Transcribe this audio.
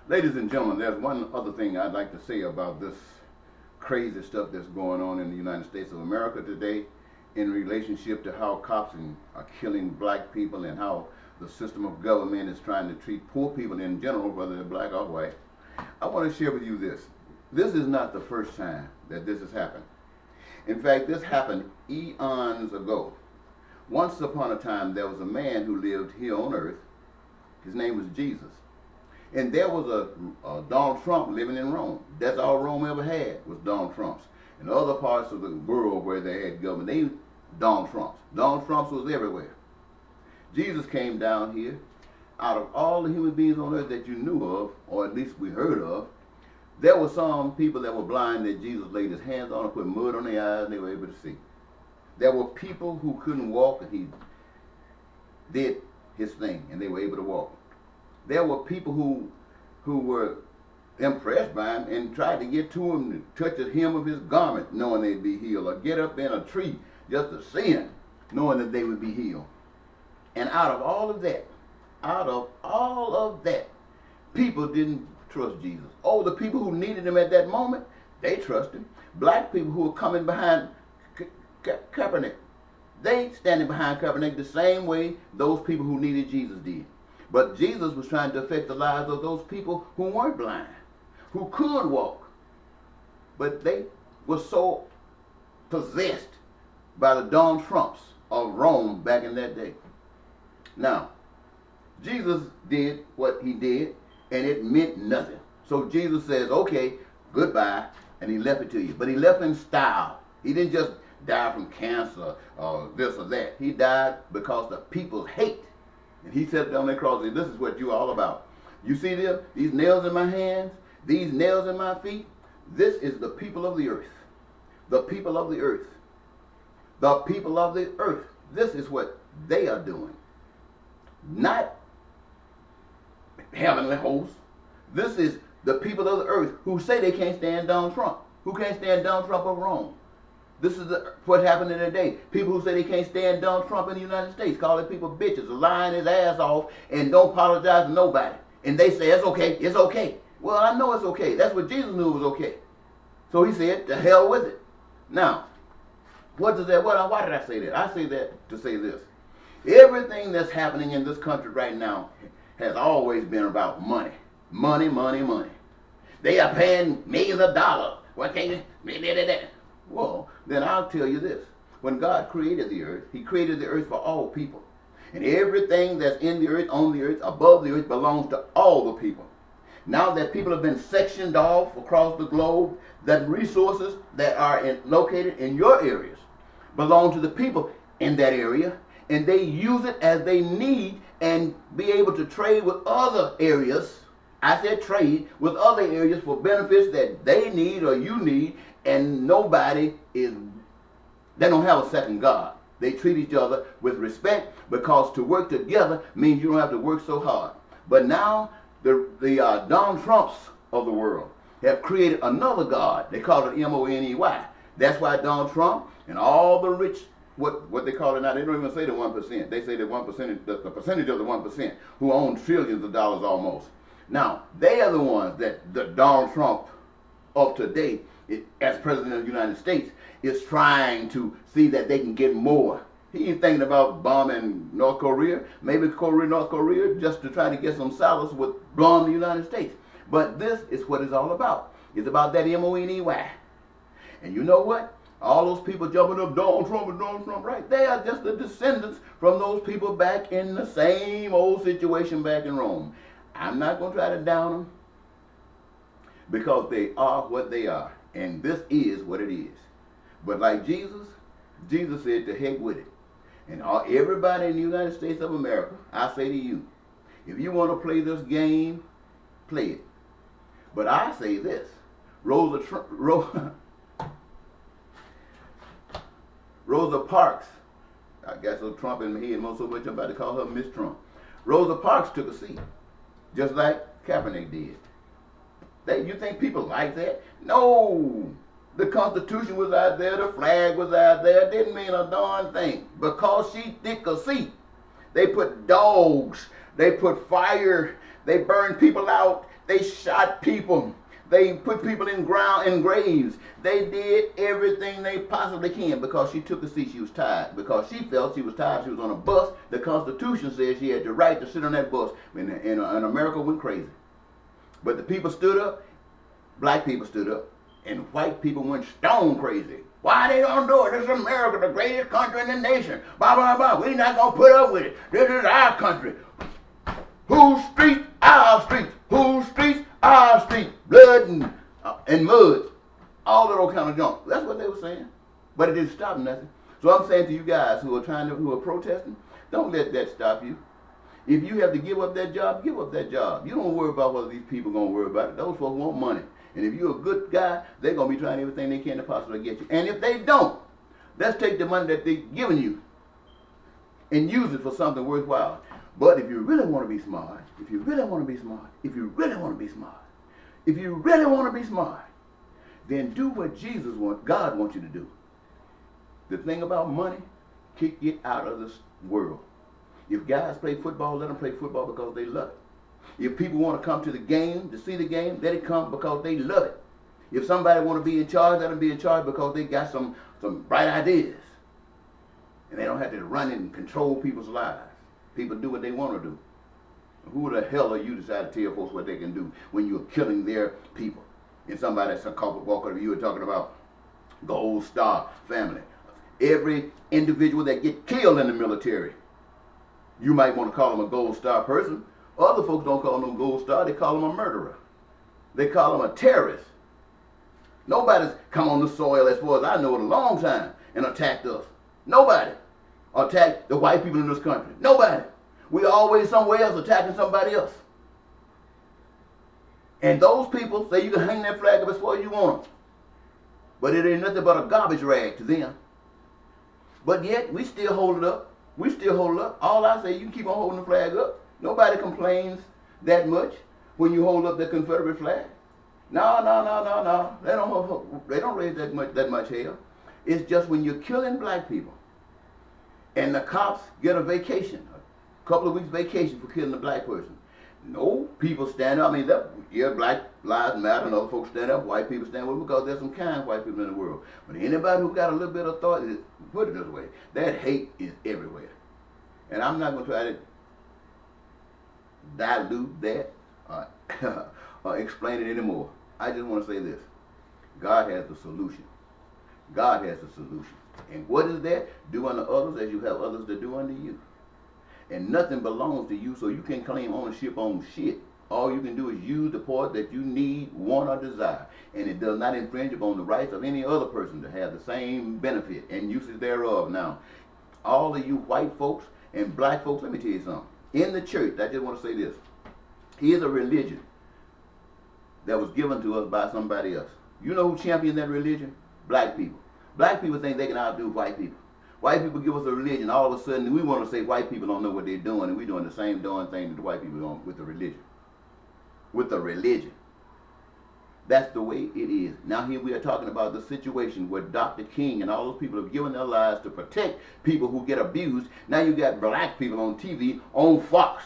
Ladies and gentlemen, there's one other thing I'd like to say about this crazy stuff that's going on in the United States of America today in relationship to how cops are killing black people and how the system of government is trying to treat poor people in general, whether they're black or white. I want to share with you this. This is not the first time that this has happened. In fact, this happened eons ago. Once upon a time, there was a man who lived here on earth. His name was Jesus. And there was a Donald Trump living in Rome. That's all Rome ever had was Donald Trumps. In other parts of the world where they had government, they Donald Trumps. Donald Trumps was everywhere. Jesus came down here. Out of all the human beings on earth that you knew of, or at least we heard of, there were some people that were blind that Jesus laid his hands on and put mud on their eyes and they were able to see. There were people who couldn't walk and he did his thing and they were able to walk. There were people who were impressed by him and tried to get to him to touch the hem of his garment knowing they'd be healed, or get up in a tree just to see him knowing that they would be healed. And out of all of that, people didn't trust Jesus. Oh, the people who needed him at that moment, they trusted him. Black people who were coming behind Kaepernick, they standing behind Kaepernick the same way those people who needed Jesus did. But Jesus was trying to affect the lives of those people who weren't blind, who could walk. But they were so possessed by the Donald Trumps of Rome back in that day. Now, Jesus did what he did, and it meant nothing. So Jesus says, okay, goodbye, and he left it to you. But he left in style. He didn't just die from cancer or this or that. He died because the people's hate. And he said on that cross, this is what you're all about. You see them? These nails in my hands, these nails in my feet. This is the people of the earth. The people of the earth. The people of the earth. This is what they are doing. Not heavenly hosts. This is the people of the earth who say they can't stand Donald Trump. Who can't stand Donald Trump of Rome. This is what happened in the day. People who say they can't stand Donald Trump in the United States, calling people bitches, lying his ass off, and don't apologize to nobody. And they say, it's okay, it's okay. Well, I know it's okay. That's what Jesus knew was okay. So he said, to hell with it. Now, what does that, why did I say that? I say that to say this. Everything that's happening in this country right now has always been about money. Money, money, money. They are paying millions of dollars. What can you, well, then I'll tell you this. When God created the earth, he created the earth for all people. And everything that's in the earth, on the earth, above the earth belongs to all the people. Now that people have been sectioned off across the globe, that resources that are located in your areas belong to the people in that area, and they use it as they need and be able to trade with other areas. I said trade with other areas for benefits that they need or you need, and they don't have a second God. They treat each other with respect because to work together means you don't have to work so hard. But now the Donald Trumps of the world have created another God. They call it M-O-N-E-Y. That's why Donald Trump and all the rich, what they call it now, they don't even say the 1%. They say the 1%, the percentage of the 1% who own trillions of dollars almost. Now, they are the ones that the Donald Trump of today, as President of the United States, is trying to see that they can get more. He ain't thinking about bombing North Korea, maybe North Korea, just to try to get some solace with bombing the United States. But this is what it's all about. It's about that M-O-N-E-Y. And you know what? All those people jumping up, Donald Trump, right? They are just the descendants from those people back in the same old situation back in Rome. I'm not going to try to down them because they are what they are. And this is what it is. But like Jesus said, to heck with it. And everybody in the United States of America, I say to you, if you want to play this game, play it. But I say this, Rosa Parks, I got so Trump in my head, not so much I'm about to call her Miss Trump. Rosa Parks took a seat, just like Kaepernick did. You think people like that? No. The Constitution was out there, the flag was out there, didn't mean a darn thing. Because she took a seat. They put dogs, they put fire, they burned people out, They shot people. They put people in graves. They did everything they possibly can because she took a seat. She was tired. Because she felt she was tired. She was on a bus. The Constitution says she had the right to sit on that bus. And America went crazy. But the people stood up. Black people stood up. And white people went stone crazy. Why they don't do it? This is America, the greatest country in the nation. Blah, blah, blah. We're not going to put up with it. This is our country. Whose streets? Our streets. Whose streets? Our streets. Blood and mud. All of those kind of junk. That's what they were saying. But it didn't stop nothing. So I'm saying to you guys who are protesting, don't let that stop you. If you have to give up that job, give up that job. You don't worry about whether these people are going to worry about it. Those folks want money. And if you're a good guy, they're going to be trying everything they can to possibly get you. And if they don't, let's take the money that they're giving you and use it for something worthwhile. But if you really want to be smart, if you really want to be smart, if you really want to be smart, if you really want to be smart, then do what God wants you to do. The thing about money, kick it out of this world. If guys play football, let them play football because they love it. If people want to come to the game, to see the game, let it come because they love it. If somebody want to be in charge, let them be in charge because they got some bright ideas. And they don't have to run and control people's lives. People do what they want to do. Who the hell are you to decide to tell folks what they can do when you're killing their people? And somebody, some couple walk over, you were talking about Gold Star family. Every individual that get killed in the military, you might want to call them a Gold Star person. Other folks don't call them a Gold Star, they call them a murderer. They call them a terrorist. Nobody's come on the soil, as far as I know, in a long time and attacked us. Nobody attacked the white people in this country. Nobody. We're always somewhere else attacking somebody else. And those people say you can hang that flag up as far as you want them. But it ain't nothing but a garbage rag to them. But yet, we still hold it up. We still hold it up. All I say, you can keep on holding the flag up. Nobody complains that much when you hold up the Confederate flag. No. They don't raise that much hell. It's just when you're killing black people and the cops get a vacation, a couple of weeks vacation for killing a black person. No, people stand up. I mean, Black Lives Matter and other folks stand up. White people stand up because there's some kind white people in the world. But anybody who got a little bit of thought, put it this way, that hate is everywhere. And I'm not going to try to dilute that or explain it anymore. I just want to say this. God has the solution. God has the solution. And what is that? Do unto others as you have others to do unto you. And nothing belongs to you, so you can't claim ownership on shit. All you can do is use the part that you need, want, or desire. And it does not infringe upon the rights of any other person to have the same benefit and uses thereof. Now, all of you white folks and black folks, let me tell you something. In the church, I just want to say this. Here's a religion that was given to us by somebody else. You know who championed that religion? Black people. Black people think they can outdo white people. White people give us a religion, all of a sudden we want to say white people don't know what they're doing, and we're doing the same darn thing that the white people do with the religion. With the religion. That's the way it is. Now here we are talking about the situation where Dr. King and all those people have given their lives to protect people who get abused. Now you got black people on TV, on Fox,